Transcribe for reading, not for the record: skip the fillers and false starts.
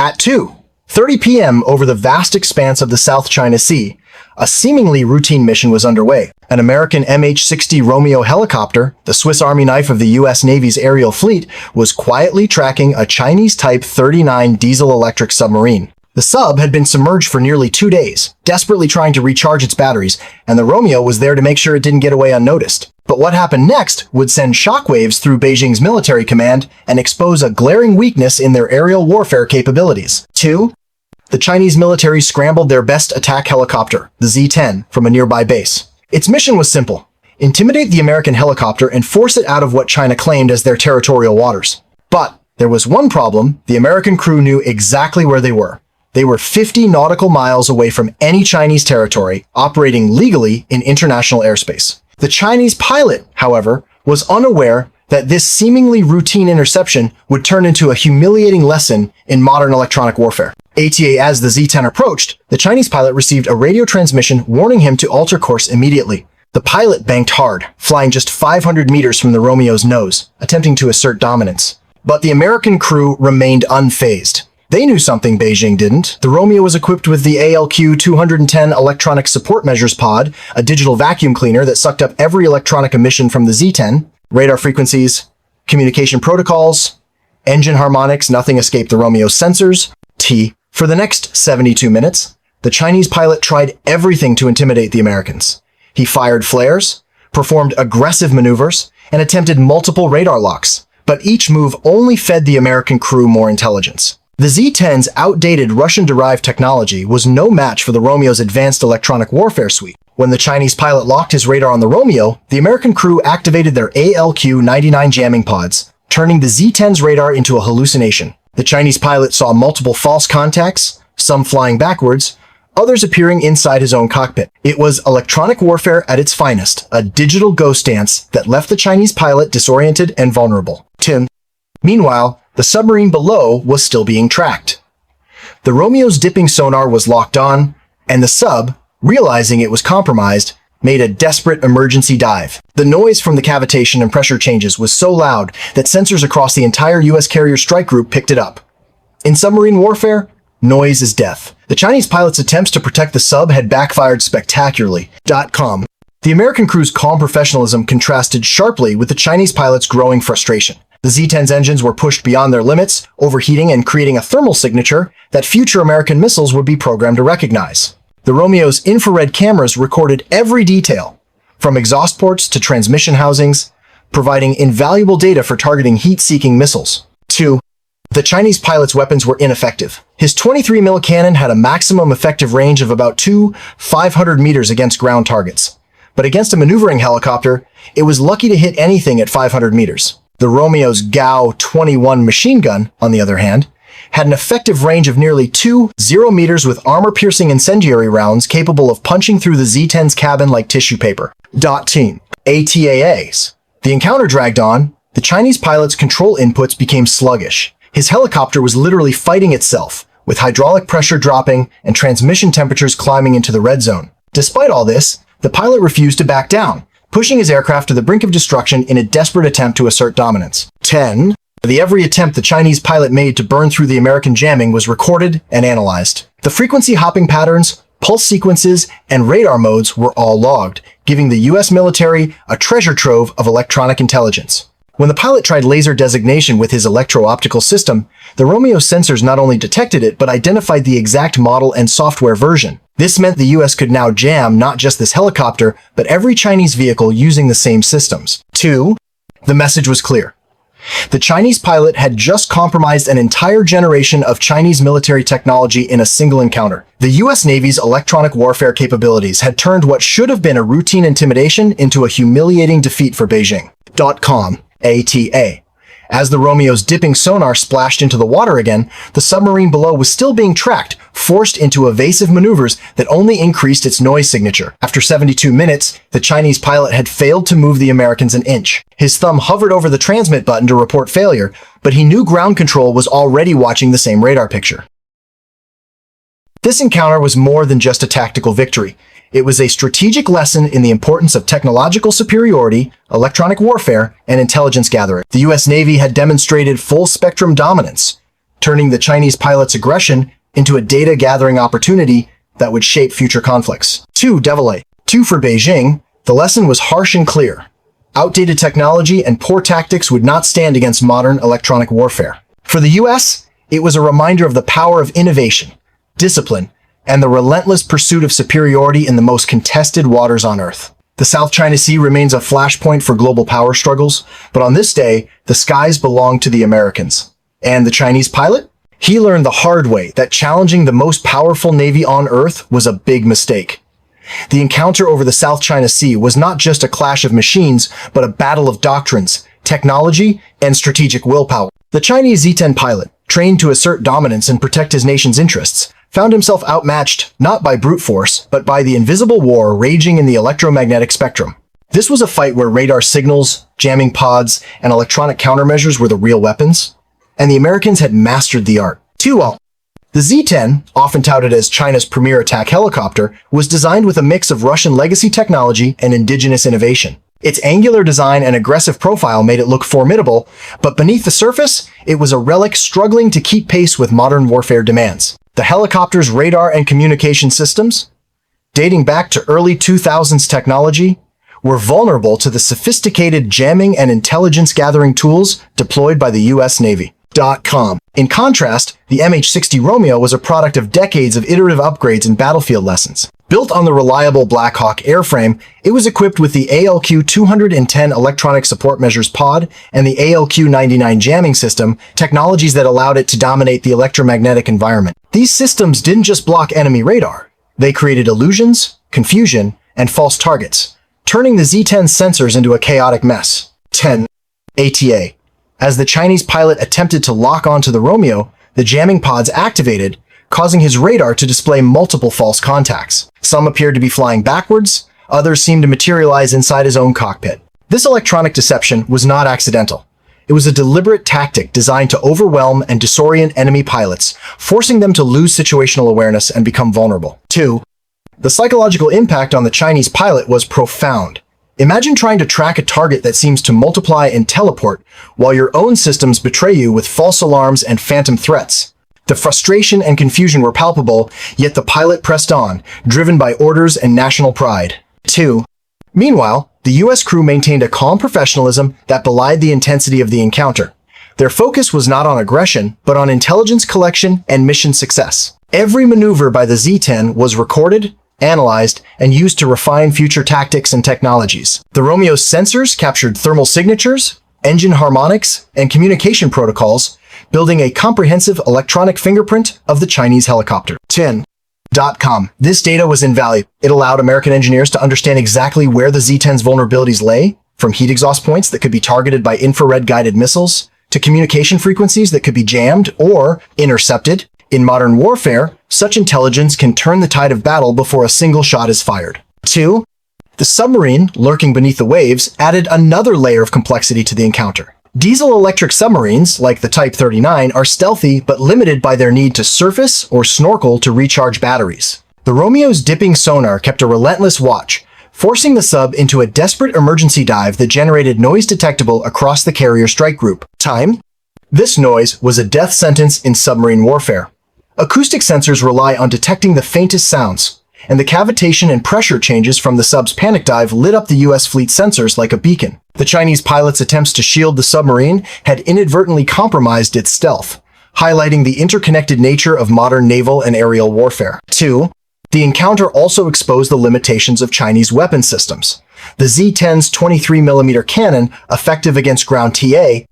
At 2:30 p.m. over the vast expanse of the South China Sea, a seemingly routine mission was underway. An American MH-60 Romeo helicopter, the Swiss Army knife of the US Navy's aerial fleet, was quietly tracking a Chinese Type 39 diesel-electric submarine. The sub had been submerged for nearly 2 days, desperately trying to recharge its batteries, and the Romeo was there to make sure it didn't get away unnoticed. But what happened next would send shockwaves through Beijing's military command and expose a glaring weakness in their aerial warfare capabilities. 2. The Chinese military scrambled their best attack helicopter, the Z-10, from a nearby base. Its mission was simple: intimidate the American helicopter and force it out of what China claimed as their territorial waters. But there was one problem: the American crew knew exactly where they were. They were 50 nautical miles away from any Chinese territory, operating legally in international airspace. The Chinese pilot, however, was unaware that this seemingly routine interception would turn into a humiliating lesson in modern electronic warfare. As the Z-10 approached, the Chinese pilot received a radio transmission warning him to alter course immediately. The pilot banked hard, flying just 500 meters from the Romeo's nose, attempting to assert dominance. But the American crew remained unfazed. They knew something Beijing didn't. The Romeo was equipped with the ALQ-210 Electronic Support Measures Pod, a digital vacuum cleaner that sucked up every electronic emission from the Z-10. Radar frequencies, communication protocols, engine harmonics, nothing escaped the Romeo's sensors. For the next 72 minutes, the Chinese pilot tried everything to intimidate the Americans. He fired flares, performed aggressive maneuvers, and attempted multiple radar locks, but each move only fed the American crew more intelligence. The Z-10's outdated Russian-derived technology was no match for the Romeo's advanced electronic warfare suite. When the Chinese pilot locked his radar on the Romeo, the American crew activated their ALQ-99 jamming pods, turning the Z-10's radar into a hallucination. The Chinese pilot saw multiple false contacts, some flying backwards, others appearing inside his own cockpit. It was electronic warfare at its finest, a digital ghost dance that left the Chinese pilot disoriented and vulnerable. Meanwhile, the submarine below was still being tracked. The Romeo's dipping sonar was locked on, and the sub, realizing it was compromised, made a desperate emergency dive. The noise from the cavitation and pressure changes was so loud that sensors across the entire US carrier strike group picked it up. In submarine warfare, noise is death. The Chinese pilot's attempts to protect the sub had backfired spectacularly. The American crew's calm professionalism contrasted sharply with the Chinese pilot's growing frustration. The Z-10's engines were pushed beyond their limits, overheating and creating a thermal signature that future American missiles would be programmed to recognize. The Romeo's infrared cameras recorded every detail, from exhaust ports to transmission housings, providing invaluable data for targeting heat-seeking missiles. 2. The Chinese pilot's weapons were ineffective. His 23mm cannon had a maximum effective range of about 500 meters against ground targets. But against a maneuvering helicopter, it was lucky to hit anything at 500 meters. The Romeo's GAU-21 machine gun, on the other hand, had an effective range of nearly 20 meters with armor-piercing incendiary rounds capable of punching through the Z-10's cabin like tissue paper. ATAAs. The encounter dragged on. The Chinese pilot's control inputs became sluggish. His helicopter was literally fighting itself, with hydraulic pressure dropping and transmission temperatures climbing into the red zone. Despite all this, the pilot refused to back down, pushing his aircraft to the brink of destruction in a desperate attempt to assert dominance. Every attempt the Chinese pilot made to burn through the American jamming was recorded and analyzed. The frequency hopping patterns, pulse sequences, and radar modes were all logged, giving the US military a treasure trove of electronic intelligence. When the pilot tried laser designation with his electro-optical system, the Romeo's sensors not only detected it, but identified the exact model and software version. This meant the US could now jam not just this helicopter, but every Chinese vehicle using the same systems. 2. The message was clear. The Chinese pilot had just compromised an entire generation of Chinese military technology in a single encounter. The US Navy's electronic warfare capabilities had turned what should have been a routine intimidation into a humiliating defeat for Beijing. ATA. As the Romeo's dipping sonar splashed into the water again, the submarine below was still being tracked, forced into evasive maneuvers that only increased its noise signature. After 72 minutes, the Chinese pilot had failed to move the Americans an inch. His thumb hovered over the transmit button to report failure, but he knew ground control was already watching the same radar picture. This encounter was more than just a tactical victory. It was a strategic lesson in the importance of technological superiority, electronic warfare, and intelligence gathering. The US Navy had demonstrated full-spectrum dominance, turning the Chinese pilot's aggression into a data-gathering opportunity that would shape future conflicts. 2. Devil A. 2. For Beijing, the lesson was harsh and clear. Outdated technology and poor tactics would not stand against modern electronic warfare. For the US, it was a reminder of the power of innovation, discipline, and the relentless pursuit of superiority in the most contested waters on Earth. The South China Sea remains a flashpoint for global power struggles, but on this day, the skies belong to the Americans. And the Chinese pilot? He learned the hard way that challenging the most powerful navy on Earth was a big mistake. The encounter over the South China Sea was not just a clash of machines, but a battle of doctrines, technology, and strategic willpower. The Chinese Z-10 pilot, trained to assert dominance and protect his nation's interests, found himself outmatched not by brute force, but by the invisible war raging in the electromagnetic spectrum. This was a fight where radar signals, jamming pods, and electronic countermeasures were the real weapons, and the Americans had mastered the art. 2. The Z-10, often touted as China's premier attack helicopter, was designed with a mix of Russian legacy technology and indigenous innovation. Its angular design and aggressive profile made it look formidable, but beneath the surface, it was a relic struggling to keep pace with modern warfare demands. The helicopter's radar and communication systems, dating back to early 2000s technology, were vulnerable to the sophisticated jamming and intelligence-gathering tools deployed by the US Navy. In contrast, the MH-60 Romeo was a product of decades of iterative upgrades and battlefield lessons. Built on the reliable Black Hawk airframe, it was equipped with the ALQ-210 Electronic Support Measures pod and the ALQ-99 jamming system, technologies that allowed it to dominate the electromagnetic environment. These systems didn't just block enemy radar. They created illusions, confusion, and false targets, turning the Z-10's sensors into a chaotic mess. 10. ATA. As the Chinese pilot attempted to lock onto the Romeo, the jamming pods activated, causing his radar to display multiple false contacts. Some appeared to be flying backwards, others seemed to materialize inside his own cockpit. This electronic deception was not accidental. It was a deliberate tactic designed to overwhelm and disorient enemy pilots, forcing them to lose situational awareness and become vulnerable. 2. The psychological impact on the Chinese pilot was profound. Imagine trying to track a target that seems to multiply and teleport, while your own systems betray you with false alarms and phantom threats. The frustration and confusion were palpable, yet the pilot pressed on, driven by orders and national pride. 2. Meanwhile, the US crew maintained a calm professionalism that belied the intensity of the encounter. Their focus was not on aggression, but on intelligence collection and mission success. Every maneuver by the Z-10 was recorded, analyzed, and used to refine future tactics and technologies. The Romeo's sensors captured thermal signatures, engine harmonics, and communication protocols, building a comprehensive electronic fingerprint of the Chinese helicopter. 10. This data was invaluable. It allowed American engineers to understand exactly where the Z-10's vulnerabilities lay, from heat exhaust points that could be targeted by infrared-guided missiles, to communication frequencies that could be jammed or intercepted. In modern warfare, such intelligence can turn the tide of battle before a single shot is fired. 2. The submarine, lurking beneath the waves, added another layer of complexity to the encounter. Diesel-electric submarines, like the Type 39, are stealthy but limited by their need to surface or snorkel to recharge batteries. The Romeo's dipping sonar kept a relentless watch, forcing the sub into a desperate emergency dive that generated noise detectable across the carrier strike group. Time? This noise was a death sentence in submarine warfare. Acoustic sensors rely on detecting the faintest sounds, and the cavitation and pressure changes from the sub's panic dive lit up the US fleet sensors like a beacon. The Chinese pilot's attempts to shield the submarine had inadvertently compromised its stealth, highlighting the interconnected nature of modern naval and aerial warfare. 2. The encounter also exposed the limitations of Chinese weapon systems. The Z-10's 23mm cannon, effective against ground TA,